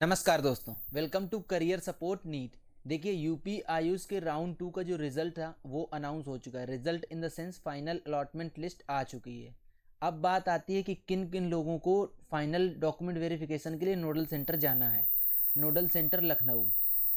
नमस्कार दोस्तों, welcome to career support NEET. देखिए, यूपी आयुष के राउंड 2 का जो रिजल्ट था वो अनाउंस हो चुका है। Result in the sense final allotment list आ चुकी है। अब बात आती है कि किन किन लोगों को फाइनल डॉक्यूमेंट वेरिफिकेशन के लिए नोडल सेंटर जाना है। Nodal centre Lucknow.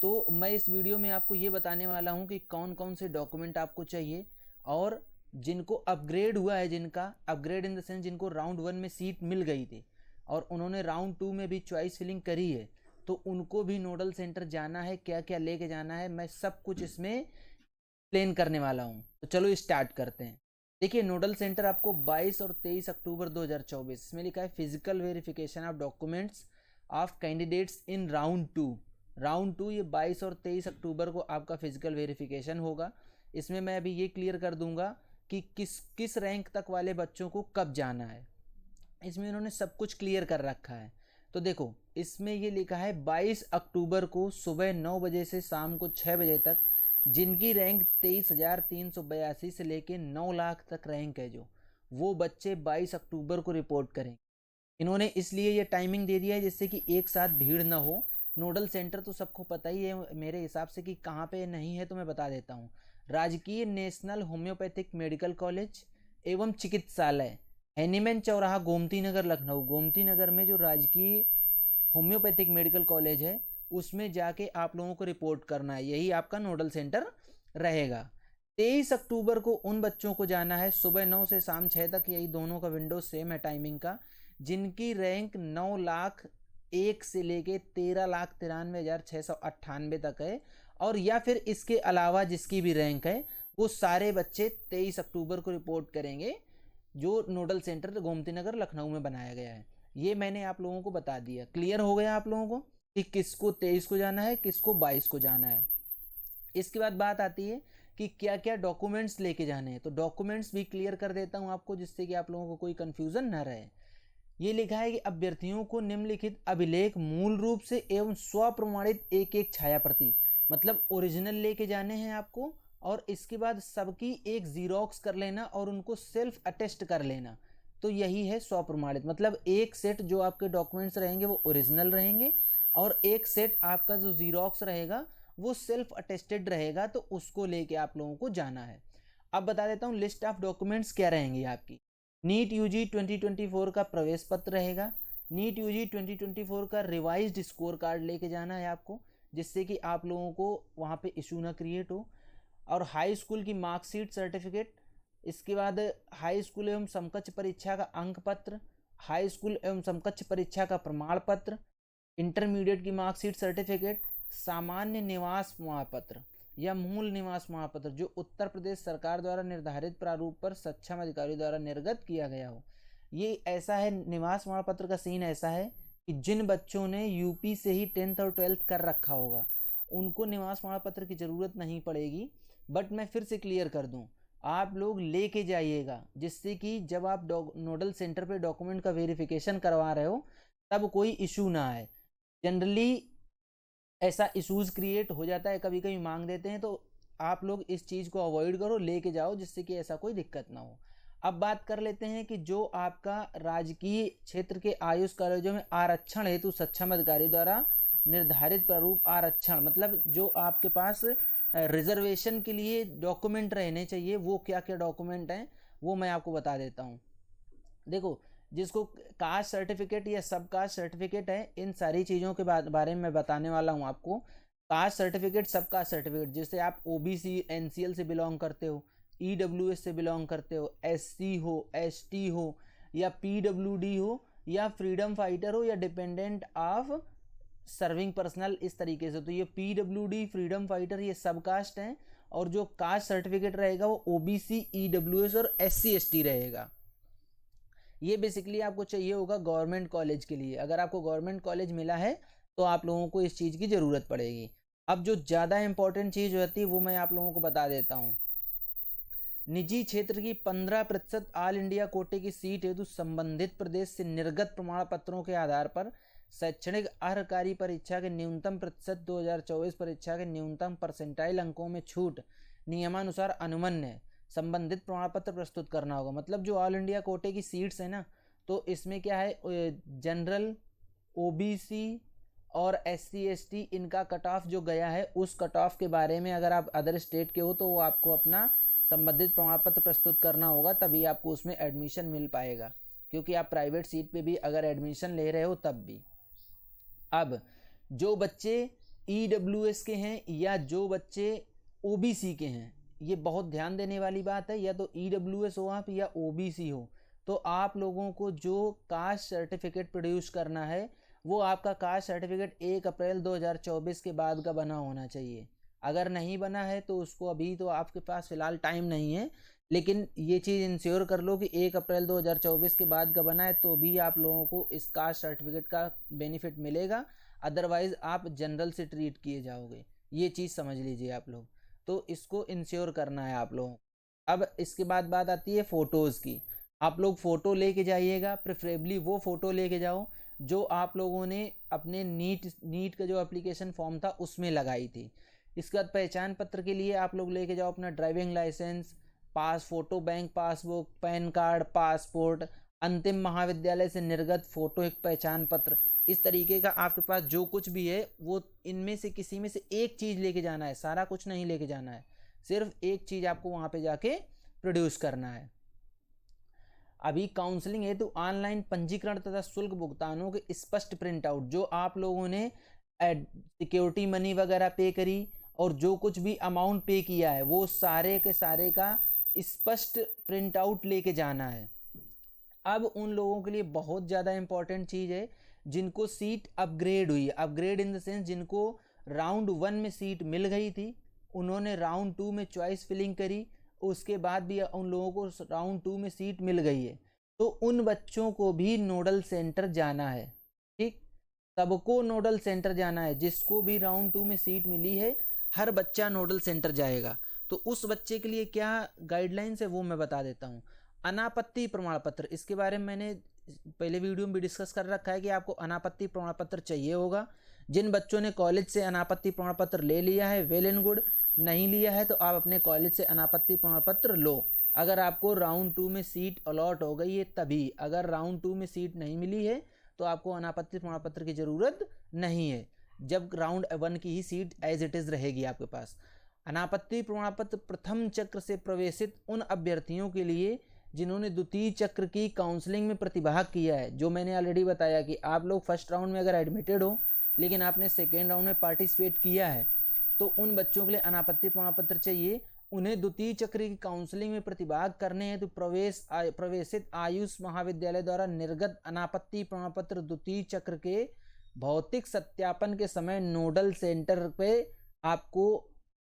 तो मैं इस वीडियो में आपको ये बताने वाला हूँ कि कौन कौन से डॉक्यूमेंट आपको चाहिए, और जिनको अपग्रेड हुआ है, जिनका अपग्रेड इन द सेंस जिनको राउंड 1 में सीट मिल गई थी और उन्होंने राउंड 2 में भी चॉइस फिलिंग करी है, तो उनको भी नोडल सेंटर जाना है। क्या क्या लेके जाना है, मैं सब कुछ इसमें एक्सप्लेन करने वाला हूँ। तो चलो स्टार्ट करते हैं। देखिए, नोडल सेंटर आपको 22 और 23 अक्टूबर 2024, इसमें लिखा है physical verification of documents of candidates in round 2। Round 2 ये 22 और 23 अक्टूबर को आपका फिजिकल वेरिफिकेशन होगा। इसमें मैं अभी ये क्लियर कर दूंगा कि किस किस रैंक तक वाले बच्चों को कब जाना है। इसमें इन्होंने सब कुछ क्लियर कर रखा है। तो देखो, इसमें ये लिखा है 22 अक्टूबर को सुबह 9 बजे से शाम को 6 बजे तक जिनकी रैंक 23,382 से लेके 9 लाख तक रैंक है, जो वो बच्चे 22 अक्टूबर को रिपोर्ट करेंगे। इन्होंने इसलिए ये टाइमिंग दे दिया है जिससे कि एक साथ भीड़ ना हो। नोडल सेंटर तो सबको पता ही है मेरे हिसाब से कि कहाँ पे नहीं है, तो मैं बता देता हूँ। राजकीय नेशनल होम्योपैथिक मेडिकल कॉलेज एवं चिकित्सालय, एनिमन चौराहा, गोमती नगर, लखनऊ। गोमती नगर में जो राजकीय होम्योपैथिक मेडिकल कॉलेज है उसमें जाके आप लोगों को रिपोर्ट करना है। यही आपका नोडल सेंटर रहेगा। 23 अक्टूबर को उन बच्चों को जाना है सुबह 9 से शाम 6 तक, यही दोनों का विंडो सेम है टाइमिंग का, जिनकी रैंक 9 लाख 1 से लेके 13,93,698 तक है। और या फिर इसके अलावा जिसकी भी रैंक है, वो सारे बच्चे 23 अक्टूबर को रिपोर्ट करेंगे, जो नोडल सेंटर गोमती नगर लखनऊ में बनाया गया है। ये मैंने आप लोगों को बता दिया। क्लियर हो गया आप लोगों को कि किसको 23 को जाना है, किसको 22 को जाना है। इसके बाद बात आती है कि क्या क्या डॉक्यूमेंट्स लेके जाने हैं। तो डॉक्यूमेंट्स भी क्लियर कर देता हूं आपको, जिससे कि आप लोगों को कोई कंफ्यूजन ना रहे। ये लिखा है कि अभ्यर्थियों को निम्नलिखित अभिलेख मूल रूप से एवं स्वप्रमाणित एक एक छाया प्रति, मतलब ओरिजिनल लेके जाने हैं आपको, और इसके बाद सबकी एक जीरोक्स कर लेना और उनको सेल्फ अटेस्ट कर लेना। तो यही है स्वप्रमाणित, मतलब एक सेट जो आपके डॉक्यूमेंट्स रहेंगे वो ओरिजिनल रहेंगे, और एक सेट आपका जो जीरोक्स रहेगा वो सेल्फ अटेस्टेड रहेगा, तो उसको लेके आप लोगों को जाना है। अब बता देता हूँ लिस्ट ऑफ डॉक्यूमेंट्स क्या रहेंगी आपकी। नीट यूजी 2024 का प्रवेश पत्र रहेगा। नीट यूजी 2024 का रिवाइज्ड स्कोर कार्ड लेके जाना है आपको, जिससे कि आप लोगों को वहाँ पे इशू ना क्रिएट हो। और हाई स्कूल की मार्कशीट सर्टिफिकेट, इसके बाद हाई स्कूल एवं समकक्ष परीक्षा का अंक पत्र, हाई स्कूल एवं समकक्ष परीक्षा का प्रमाण पत्र, इंटरमीडिएट की मार्कशीट सर्टिफिकेट, सामान्य निवास प्रमाण पत्र या मूल निवास प्रमाण पत्र जो उत्तर प्रदेश सरकार द्वारा निर्धारित प्रारूप पर सक्षम अधिकारी द्वारा निर्गत किया गया हो। ये ऐसा है, निवास प्रमाण पत्र का सीन ऐसा है कि जिन बच्चों ने यूपी से ही 10th और 12th कर रखा होगा उनको निवास प्रमाण पत्र की ज़रूरत नहीं पड़ेगी। बट मैं फिर से क्लियर कर दूं, आप लोग लेके जाइएगा, जिससे कि जब आप नोडल सेंटर पे डॉक्यूमेंट का वेरिफिकेशन करवा रहे हो तब कोई इशू ना आए। जनरली ऐसा इश्यूज क्रिएट हो जाता है, कभी कभी मांग देते हैं, तो आप लोग इस चीज़ को अवॉइड करो, लेके जाओ, जिससे कि ऐसा कोई दिक्कत ना हो। अब बात कर लेते हैं कि जो आपका राजकीय क्षेत्र के आयुष कॉलेजों में आरक्षण हेतु सक्षम अधिकारी द्वारा निर्धारित प्रारूप आरक्षण, मतलब जो आपके पास रिजर्वेशन के लिए डॉक्यूमेंट रहने चाहिए, वो क्या क्या डॉक्यूमेंट हैं वो मैं आपको बता देता हूँ। देखो, जिसको कास्ट सर्टिफिकेट या सब कास्ट सर्टिफिकेट है, इन सारी चीज़ों के बारे में मैं बताने वाला हूँ आपको। कास्ट सर्टिफिकेट, सब कास्ट सर्टिफिकेट, जैसे आप ओबीसी एनसीएल से बिलोंग करते हो, ईडब्ल्यूएस से बिलोंग करते हो, एससी हो, एसटी हो, या पीडब्ल्यूडी हो, या फ्रीडम फाइटर हो, या डिपेंडेंट ऑफ सर्विंग पर्सनल, इस तरीके से। तो ये पीडब्ल्यूडी, फ्रीडम फाइटर, ये सब कास्ट हैं। और जो कास्ट सर्टिफिकेट रहेगा वो ओबीसी, ईडब्ल्यूएस और एससी एसटी रहेगा। ये बेसिकली आपको चाहिए होगा गवर्नमेंट कॉलेज के लिए। अगर आपको गवर्नमेंट कॉलेज मिला है तो आप लोगों को इस चीज़ की ज़रूरत पड़ेगी। अब जो ज़्यादा इंपॉर्टेंट चीज़ होती है वो मैं आप लोगों को बता देता हूँ। निजी क्षेत्र की 15% ऑल इंडिया कोटे की सीट हेतु संबंधित प्रदेश से निर्गत प्रमाण पत्रों के आधार पर शैक्षणिक अर्हकारी परीक्षा के न्यूनतम प्रतिशत 2024 परीक्षा के न्यूनतम परसेंटाइल अंकों में छूट नियमानुसार अनुमन्य संबंधित प्रमाण पत्र प्रस्तुत करना होगा। मतलब जो ऑल इंडिया कोटे की सीट्स है ना, तो इसमें क्या है, जनरल, ओबीसी, और SC ST इनका कट ऑफ जो गया है उस कट ऑफ के बारे में अगर आप अदर स्टेट के हो तो वो आपको अपना संबंधित प्रमाण पत्र प्रस्तुत करना होगा, तभी आपको उसमें एडमिशन मिल पाएगा, क्योंकि आप प्राइवेट सीट पे भी अगर एडमिशन ले रहे हो तब भी। अब जो बच्चे EWS के हैं या जो बच्चे OBC के हैं, ये बहुत ध्यान देने वाली बात है, या तो EWS हो आप या OBC हो, तो आप लोगों को जो कास्ट सर्टिफिकेट प्रोड्यूस करना है वो आपका कास्ट सर्टिफिकेट 1 अप्रैल 2024 के बाद का बना होना चाहिए। अगर नहीं बना है तो उसको अभी तो आपके पास फ़िलहाल टाइम नहीं है, लेकिन ये चीज़ इंश्योर कर लो कि 1 अप्रैल 2024 के बाद का बना है तो भी आप लोगों को इस कास्ट सर्टिफिकेट का बेनिफिट मिलेगा, अदरवाइज़ आप जनरल से ट्रीट किए जाओगे। ये चीज़ समझ लीजिए आप लोग, तो इसको इंश्योर करना है आप लोगों को। अब इसके बाद बात आती है फ़ोटोज़ की। आप लोग फ़ोटो लेके जाइएगा, प्रेफरेबली वो फ़ोटो लेके जाओ जो आप लोगों ने अपने नीट का जो एप्लीकेशन फॉर्म था उसमें लगाई थी। इसके बाद पहचान पत्र के लिए आप लोग लेके जाओ अपना driving licence, photo, bank passbook, PAN card, passport, अंतिम महाविद्यालय से निर्गत फ़ोटो, एक पहचान पत्र। इस तरीके का आपके पास जो कुछ भी है वो इनमें से किसी में से एक चीज़ लेके जाना है, सारा कुछ नहीं लेके जाना है, सिर्फ एक चीज़ आपको वहाँ पे जाके प्रोड्यूस करना है। अभी काउंसलिंग हेतु ऑनलाइन पंजीकरण तथा शुल्क भुगतानों के स्पष्ट प्रिंट आउट, जो आप लोगों ने सिक्योरिटी मनी वगैरह पे करी और जो कुछ भी अमाउंट पे किया है वो सारे के सारे का स्पष्ट प्रिंट आउट लेके जाना है। अब उन लोगों के लिए बहुत ज़्यादा इंपॉर्टेंट चीज़ है जिनको सीट अपग्रेड हुई है, अपग्रेड इन द सेंस जिनको राउंड 1 में सीट मिल गई थी, उन्होंने राउंड 2 में चॉइस फिलिंग करी, उसके बाद भी उन लोगों को राउंड 2 में सीट मिल गई है, तो उन बच्चों को भी नोडल सेंटर जाना है। ठीक, सबको नोडल सेंटर जाना है, जिसको भी राउंड 2 में सीट मिली है हर बच्चा नोडल सेंटर जाएगा। तो उस बच्चे के लिए क्या गाइडलाइंस है वो मैं बता देता हूँ। अनापत्ति प्रमाण पत्र, इसके बारे में मैंने पहले वीडियो में भी डिस्कस कर रखा है कि आपको अनापत्ति प्रमाण पत्र चाहिए होगा। जिन बच्चों ने कॉलेज से अनापत्ति प्रमाण पत्र ले लिया है वेल एंड गुड, नहीं लिया है तो आप अपने कॉलेज से अनापत्ति प्रमाण पत्र लो। अगर आपको राउंड 2 में सीट अलॉट हो गई है तभी, अगर राउंड 2 में सीट नहीं मिली है तो आपको अनापत्ति प्रमाण पत्र की ज़रूरत नहीं है, जब राउंड 1 की ही सीट एज इट इज़ रहेगी आपके पास। अनापत्ति प्रमाण पत्र प्रथम चक्र से प्रवेशित उन अभ्यर्थियों के लिए जिन्होंने द्वितीय चक्र की काउंसलिंग में प्रतिभाग किया है, जो मैंने ऑलरेडी बताया कि आप लोग फर्स्ट राउंड में अगर एडमिटेड हो लेकिन आपने सेकेंड राउंड में पार्टिसिपेट किया है तो उन बच्चों के लिए अनापत्ति प्रमाण पत्र चाहिए। उन्हें द्वितीय चक्र की काउंसलिंग में प्रतिभाग करने हैं तो प्रवेशित आयुष महाविद्यालय द्वारा निर्गत अनापत्ति प्रमाण पत्र द्वितीय चक्र के भौतिक सत्यापन के समय नोडल सेंटर पे आपको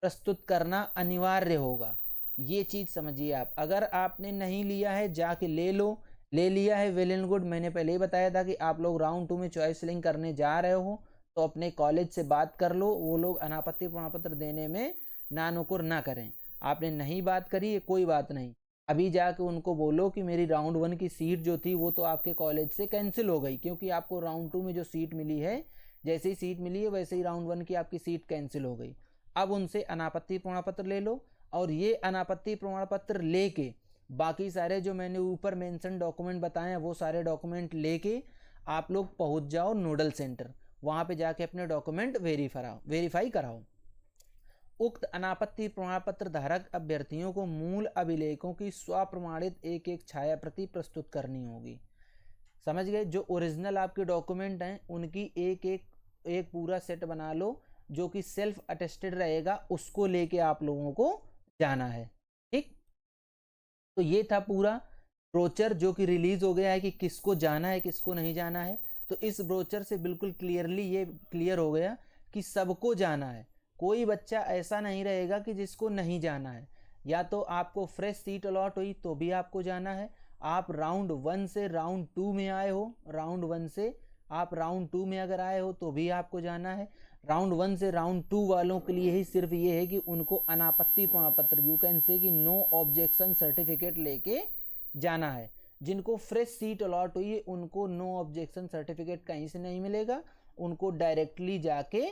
प्रस्तुत करना अनिवार्य होगा। ये चीज़ समझिए आप। अगर आपने नहीं लिया है जाके ले लो, ले लिया है वेल एंड गुड। मैंने पहले ही बताया था कि आप लोग राउंड 2 में चॉइस फिलिंग करने जा रहे हो तो अपने कॉलेज से बात कर लो, वो लोग अनापत्ति प्रमाण पत्र देने में नानुकुर ना करें। आपने नहीं बात करी है कोई बात नहीं, अभी जाके उनको बोलो कि मेरी राउंड 1 की सीट जो थी वो तो आपके कॉलेज से कैंसिल हो गई, क्योंकि आपको राउंड 2 में जो सीट मिली है, जैसे ही सीट मिली है वैसे ही राउंड 1 की आपकी सीट कैंसिल हो गई। अब उनसे अनापत्ति प्रमाण पत्र ले लो और ये अनापत्ति प्रमाण पत्र लेके बाकी सारे जो मैंने ऊपर मेंशन डॉक्यूमेंट बताए हैं वो सारे डॉक्यूमेंट लेके आप लोग पहुंच जाओ नोडल सेंटर, वहाँ पे जाके अपने डॉक्यूमेंट वेरीफाई कराओ। उक्त अनापत्ति प्रमाण पत्र धारक अभ्यर्थियों को मूल अभिलेखों की स्वप्रमाणित एक एक छाया प्रति प्रस्तुत करनी होगी। समझ गए? जो ओरिजिनल आपके डॉक्यूमेंट हैं उनकी एक पूरा सेट बना लो जो कि सेल्फ अटेस्टेड रहेगा, उसको लेके आप लोगों को जाना है। ठीक, तो ये था पूरा ब्रोचर जो कि रिलीज हो गया है कि किसको जाना है किसको नहीं जाना है। तो इस ब्रोचर से बिल्कुल क्लियरली ये क्लियर हो गया कि सबको जाना है, कोई बच्चा ऐसा नहीं रहेगा कि जिसको नहीं जाना है। या तो आपको फ्रेश सीट अलॉट हुई तो भी आपको जाना है, आप राउंड 1 से राउंड 2 में आए हो, राउंड 1 से आप राउंड 2 में अगर आए हो तो भी आपको जाना है। राउंड 1 से राउंड 2 वालों के लिए ही सिर्फ ये है कि उनको अनापत्ति प्रमाण पत्र, यू कैन से कि नो ऑब्जेक्शन सर्टिफिकेट लेके जाना है। जिनको फ्रेश सीट अलॉट हुई है उनको नो ऑब्जेक्शन सर्टिफिकेट कहीं से नहीं मिलेगा, उनको डायरेक्टली जाके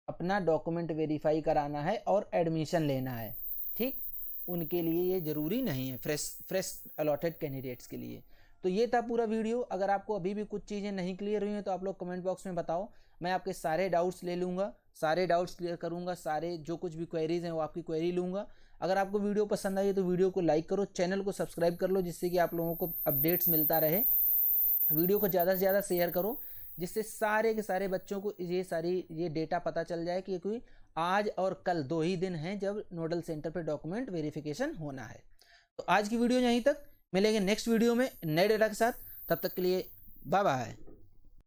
अपना डॉक्यूमेंट वेरीफाई कराना है और एडमिशन लेना है। ठीक, उनके लिए ये ज़रूरी नहीं है फ्रेश अलॉटेड कैंडिडेट्स के लिए। तो ये था पूरा वीडियो। अगर आपको अभी भी कुछ चीज़ें नहीं क्लियर हुई हैं तो आप लोग कमेंट बॉक्स में बताओ, मैं आपके सारे डाउट्स ले लूँगा, सारे डाउट्स क्लियर करूँगा, सारे जो कुछ भी क्वेरीज हैं वो आपकी क्वेरी लूँगा। अगर आपको वीडियो पसंद आई तो वीडियो को लाइक करो, चैनल को सब्सक्राइब कर लो, जिससे कि आप लोगों को अपडेट्स मिलता रहे। वीडियो को ज़्यादा से ज़्यादा शेयर करो, जिससे सारे के सारे बच्चों को ये डेटा पता चल जाए कि कोई आज और कल 2 ही दिन हैं जब नोडल सेंटर पे डॉक्यूमेंट वेरिफिकेशन होना है। तो आज की वीडियो यहीं तक, मिलेंगे नेक्स्ट वीडियो में नए डेटा के साथ। तब तक के लिए बाय बाय।